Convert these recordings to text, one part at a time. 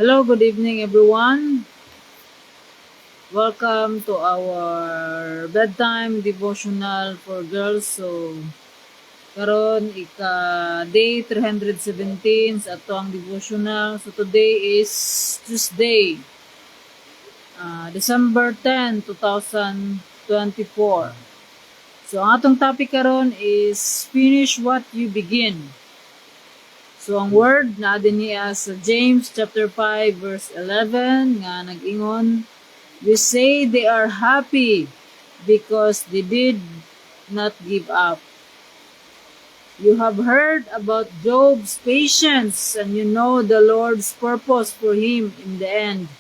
Hello, good evening everyone. Welcome to our bedtime devotional for girls. So, karon day 317 sa ato ang devotional. So, today is Tuesday, December 10, 2024. So, ang atong topic karon is finish what you begin. So, ang word na din niya sa James chapter 5 verse 11 nga nag-ingon, we say they are happy because they did not give up. You have heard about Job's patience and you know the Lord's purpose for him in the end.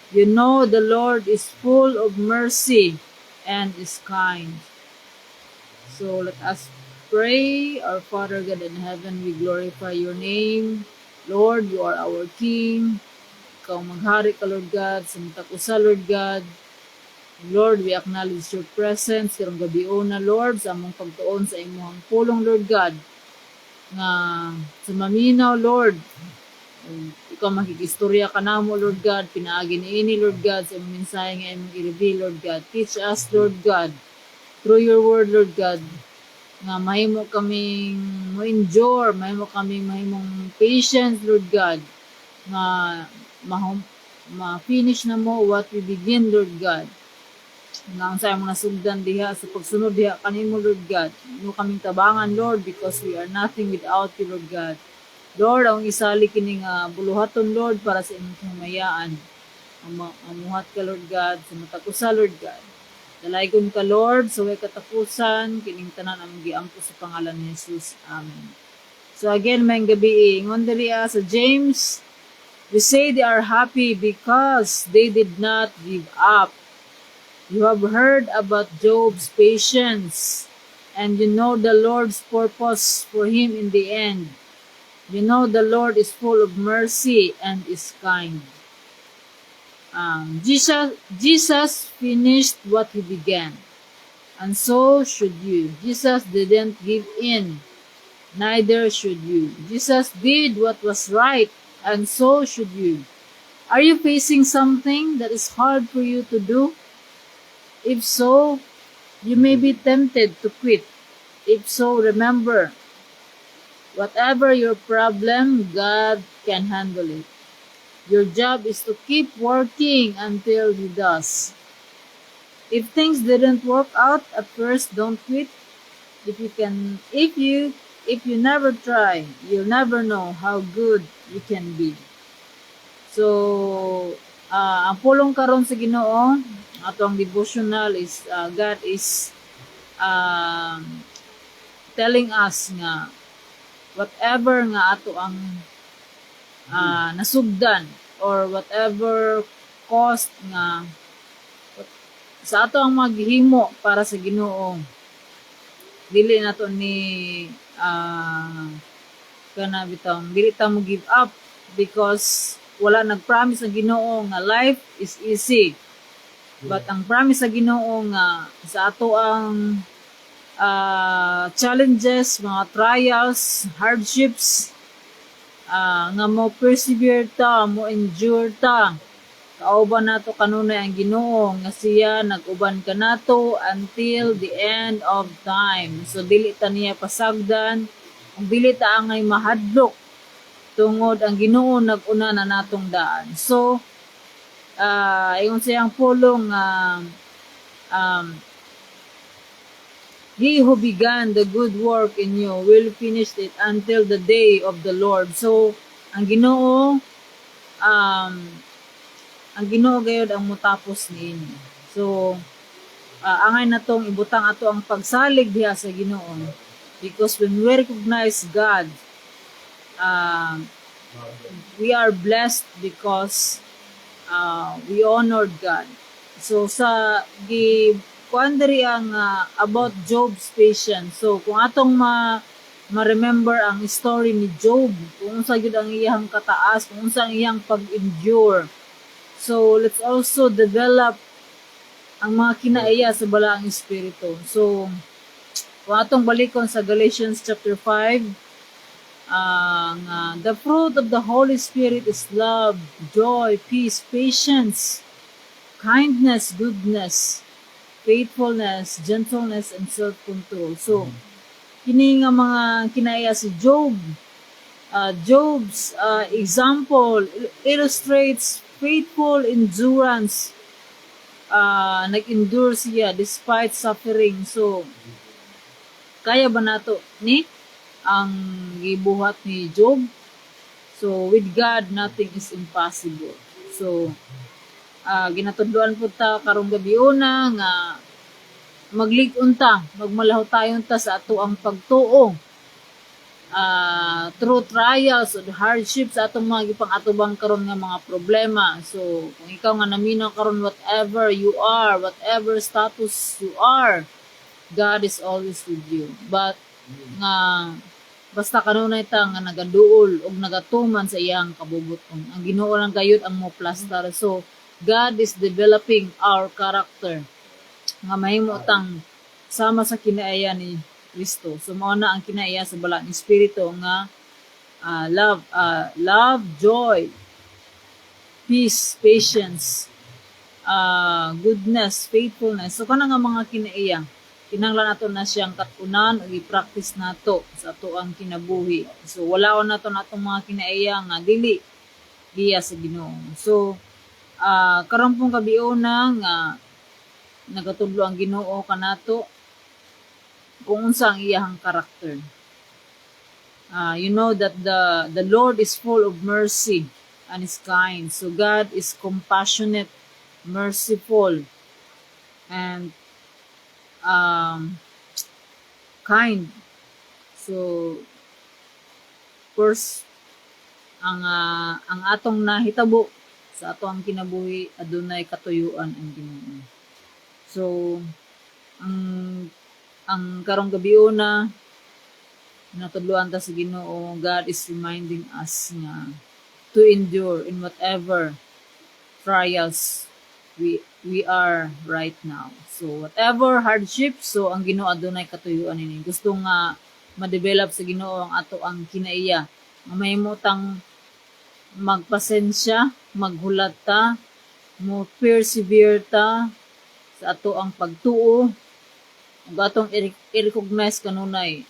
You know the Lord is full of mercy and is kind. So let us pray. Our Father God in heaven, we glorify your name. Lord, you are our King. Ikaw maghari ka, Lord God, sa matakusa, Lord God. Lord, we acknowledge your presence. Karong gabi na, Lord, sa among pagtuon sa imong pulong, Lord God, nga sa maminaw, Lord. Ikaw makikistorya ka na mo, Lord God. Pinaagi niini, Lord God, sa imong mensahe nga imong i-reveal, Lord God. Teach us, Lord God, through your word, Lord God, nga mahimo kaming mo-endure, mahimo mahimong patience, Lord God, nga ma-finish na mo what we begin, Lord God. Nga ang sayang mga sugdan diha sa pagsunod diha kanimo, Lord God. Mo kaming tabangan, Lord, because we are nothing without you, Lord God. Lord, ang isali kining buluhaton, Lord, para sa imong kamayaan. Amuhat ka, Lord God, sa matakusa, Lord God. Dalaygon ka, Lord, sa way katapusan, kining tanan ang giampo sa pangalan ni Jesus. Amen. So again, may gabi, ingon diri sa James, we say they are happy because they did not give up. You have heard about Job's patience, and you know the Lord's purpose for him in the end. You know the Lord is full of mercy and is kind. Jesus finished what he began, and so should you. Jesus didn't give in, neither should you. Jesus did what was right, and so should you. Are you facing something that is hard for you to do? If so, you may be tempted to quit. If so, remember, whatever your problem, God can handle it. Your job is to keep working until He does. If things didn't work out at first, don't quit. If you never try, you'll never know how good you can be. So, ang pulong karon sa Ginoo, atong devotional is God is telling us nga whatever nga ato ang nasugdan or whatever cost nga sa ato ang maghimo para sa Ginoo, dili nato ni dili ta mo give up because wala nag-promise ang Ginoo nga life is easy. But ang promise sa Ginoo nga sa ato ang challenges, mga trials, hardships, nga mo persevere ta, mo endure ta. Kauban nato kanunay ang Ginoo nga siya nag-uban ka nato until the end of time. So dili ta niya pasagdan, dili ta angay mahadlok tungod ang Ginoo nag-una na natong daan. So ingon siyang pulong He who began the good work in you will finish it until the day of the Lord. So ang Ginoo gayud ang mutapos niini. So angay natong ibutang ato ang pagsalig diha sa Ginoo, because when we recognize God, we are blessed because we honored God. So sa kuandari ang about Job's patience. So kung atong ma-remember ang story ni Job, kung unsa gyud ang iyang kataas, kung unsa ang iyang pag-endure. So let's also develop ang mga kinaiya sa balaang espiritu. So kung atong balikon sa Galatians chapter 5, nga the fruit of the Holy Spirit is love, joy, peace, patience, kindness, goodness, faithfulness, gentleness, and self-control. So, kini nga mga kinaya si Job. Job's example illustrates faithful endurance. Nag-endure siya despite suffering. So, kaya ba nato ni ang gibuhat ni Job? So, with God, nothing is impossible. So, ginatudloan po ta karong gabi una nga maglig-on ta, magmalaho tayon ta sa ato ang pagtuo. Through trials or hardships sa atong mga gipang-atubang karon nga mga problema. So, kung ikaw nga naminaw karon whatever you are, whatever status you are, God is always with you. But nga basta kanunay ta nga nagaduol og nagatuman sa iyang kabubuton. Ang Ginoo lang gayud ang moplastar. So, God is developing our character nga mahimo tang sama sa kinaiya ni Kristo. So mao na ang kinaiya sa balang espiritu nga love, joy, peace, patience, goodness, faithfulness. So kana nga mga kinaiya, kinahanglan nato na siyang katunan ug i-practice nato sa ato ang kinabuhi. So wala nato natong mga kinaiya nga dili giya sa Ginoo. So karon pong kabiuna nga nagatudlo ang Ginoo kanato kung unsa ang iyahang karakter. You know that the Lord is full of mercy and is kind. So God is compassionate, merciful, and kind. So first ang atong nahitabo sa ato ang kinabuhi adunay katuyuan ang Ginoo. So ang karong gabi una natudloan ta sa Ginoo, God is reminding us nga to endure in whatever trials we are right now. So whatever hardship, so ang Ginoo adunay katuyuan ini. Gusto nga ma-develop sa Ginoo ang ato ang kinaiya. Mahimutang magpasensya, maghulat ta, mo persevere ta sa ato ang pagtuo ug atong i-recognize kanunay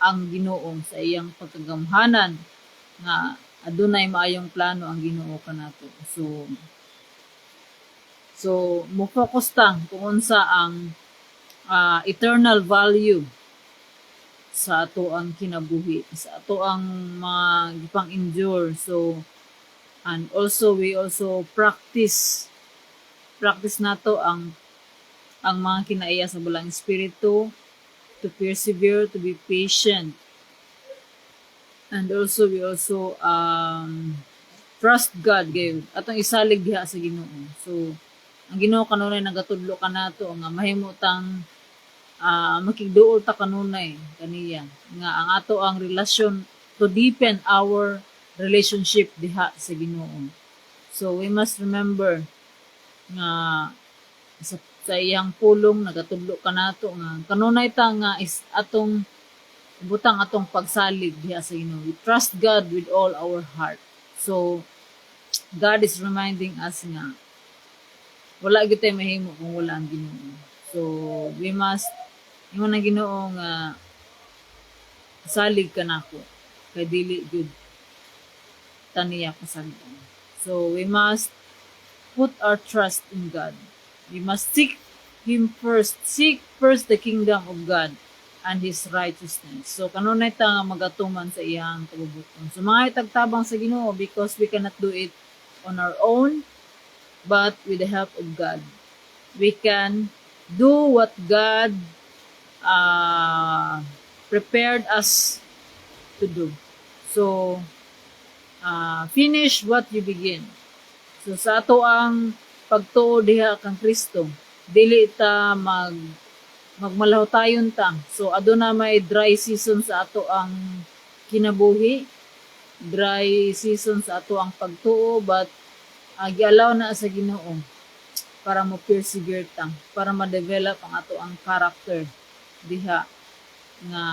ang Ginoo sa iyang pagkagamhanan nga adunay maayong plano ang Ginoo kanato. So mo focus ta kung unsa ang eternal value sa ato ang kinabuhi, sa ato ang mga gipang-endure. So and also we also practice nato ang mga kinaiya sa balang espiritu, to persevere, to be patient. And also we also trust God gayud. Atong isalig diha sa Ginoo. So ang Ginoo kanunay nagatudlo kanato nga mahimutang makigduol ta kanunay kaniya nga ang ato ang relasyon, to deepen our relationship diha sa Ginoo. So we must remember nga sa iyang pulong nagatudlo kanato nga kanunay ta nga is atong butang atong pagsalig diha sa Ginoo. We trust God with all our heart. So God is reminding us nga wala gyud tay mahimo kung wala ang Ginoo. So we must ingon ang Ginoo nga salig kanako kay dili gyud taniya kasaligan. So we must put our trust in God. We must seek Him first. Seek first the kingdom of God and His righteousness. So, kanunay ta nga magatuman sa iyang kabubuton. So, mga itagtabang sa Ginoo because we cannot do it on our own, but with the help of God. We can do what God prepared us to do. So, finish what you begin. So, sa ato ang pagtuo diha kang Kristo, dili ta magmalaho tayon ta. So aduna may dry season sa ato ang kinabuhi, dry season sa ato ang pagtuo, but gialaw na sa Ginoo para mo persevere ta, para ma-develop ang ato ang character diha nga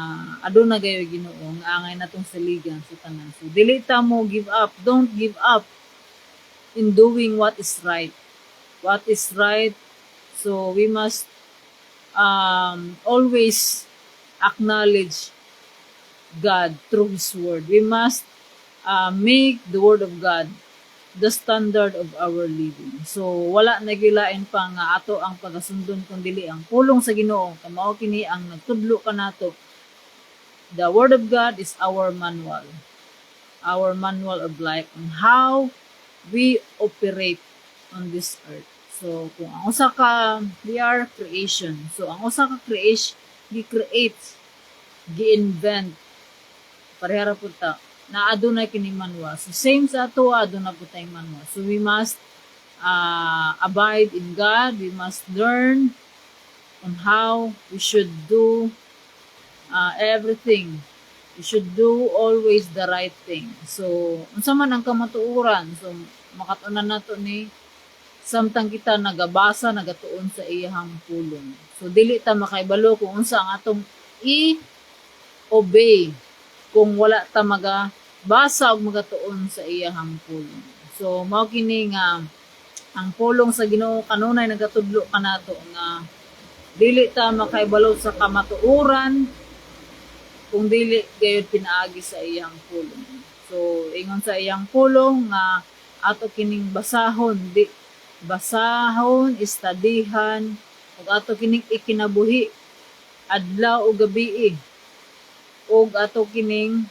aduna gayo Ginoo nga angay natong saligan sa tanan. So dili ta mo give up. Don't give up in doing what is right. What is right. So we must always acknowledge God through His Word. We must make the Word of God the standard of our living. So wala nagilain pa nga ato ang pagasundon kun dili ang pulong sa Ginoo. Kamao kini ang nagtudlo kanato. The Word of God is our manual of life on how we operate on this earth. So kung ang usa ka, we are creation. So ang usa ka create, gi-invent, parehara po ta, na adunay kini manual. So same sa ato, aduna po tayong manual. So we must abide in God. We must learn on how we should do everything. We should do always the right thing. So unsa man ang kamatuoran, so makatunan nato ni samtang kita nagabasa, nagatuon sa iyahang pulong. So dili ta makaibalo kung unsa ang atong i-obey kung wala ta magabasa o magatuon sa iyahang pulong. So mao kini nga ang pulong sa Ginoo kanunay nagatudlo kanato nga dili ta makaibalo sa kamatuoran kung dili gayud pinaagi sa iyang pulong. So ingon sa iyang pulong nga ato kining basahon, istadihan, ug ato kining ikinabuhi adlaw o gabi ug ato kining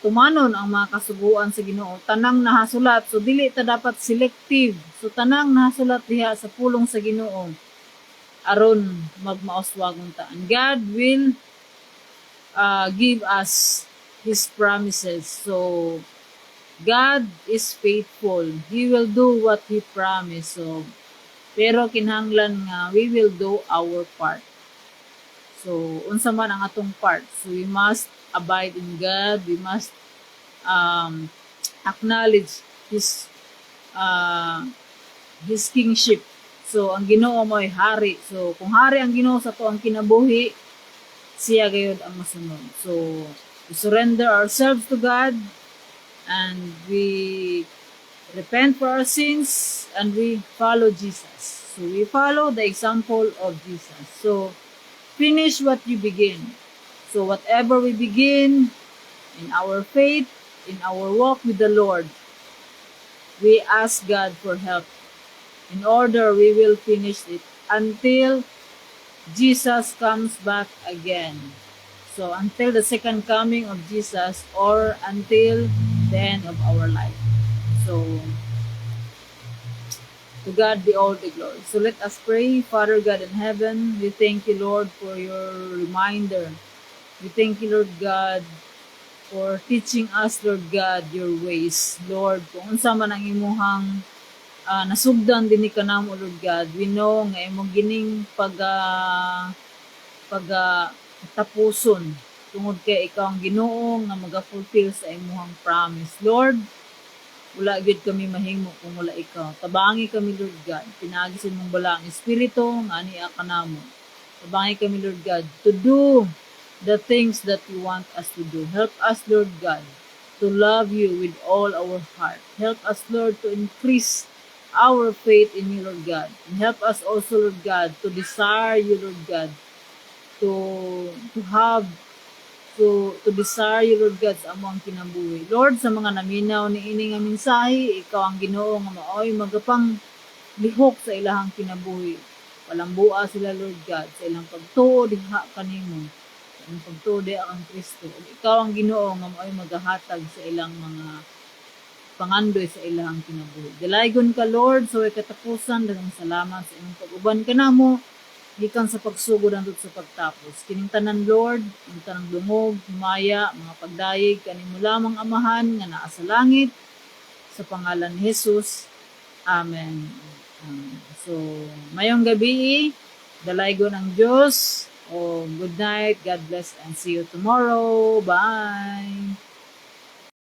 tumanon ang mga kasuguan sa Ginoo. Tanang nahasulat, so dili ta dapat selective. So tanang nahasulat diha sa pulong sa Ginoo aron magmaoswagon ta. And God will give us His promises. So God is faithful. He will do what He promised. So pero kinahanglan nga we will do our part. So unsa man ang atong part. So we must abide in God. We must acknowledge His kingship. So ang Ginoo mo'y hari. So kung hari ang Ginoo sa to ang kinabuhi, siya gayud ang masunod. So we surrender ourselves to God and we repent for our sins and we follow Jesus. So we follow the example of Jesus. So finish what you begin. So whatever we begin in our faith, in our walk with the Lord, we ask God for help. In order we will finish it until Jesus comes back again. So until the second coming of Jesus or until the end of our life. So to God be all the glory. So let us pray. Father God in heaven, we thank you, Lord, for your reminder. We thank you, Lord God, for teaching us, Lord God, your ways. Lord, kung unsa man ang imuhang nasugdan din ni kanamo, Lord God, we know nga imong gining tapuson tungod kay ikaw ang Ginoo nga maga-fulfill sa imuhang promise. Lord, wala gid kami mahimo kung wala ikaw. Tabangi kami, Lord God. Pinagisin mong bala ang Espiritu nga ania kanamo. Tabangi kami, Lord God, to do the things that you want us to do. Help us, Lord God, to love you with all our heart. Help us, Lord, to increase our faith in you, Lord God. And help us also, Lord God, to desire you, Lord God, to desire you, Lord God, sa among kinabuhi. Lord, sa mga naminaw ni ini nga mensahe, ikaw ang Ginoo nga maoy magapang lihok sa ilahang kinabuhi. Walang bua sila, Lord God, sa ilang pagtuo diha kanimo. Sa ilang pagtuo diha kang Kristo. Ikaw ang Ginoo nga maoy magahatag sa ilang mga pangandoy sa ilahang kinabuhi. Dalaygon ka, Lord, sa katapusan, daghang salamat sa imong pag-uban kanamo. Gikan sa pagsugod andot sa pagtapos. Kining tanan, Lord, ang tanang dungog, himaya, mga pagdayeg, kanimo lamang amahan nga naa sa langit, sa pangalan ni Jesus. Amen. So, mayong gabi, dalaygon ang Diyos. Good night, God bless, and see you tomorrow. Bye!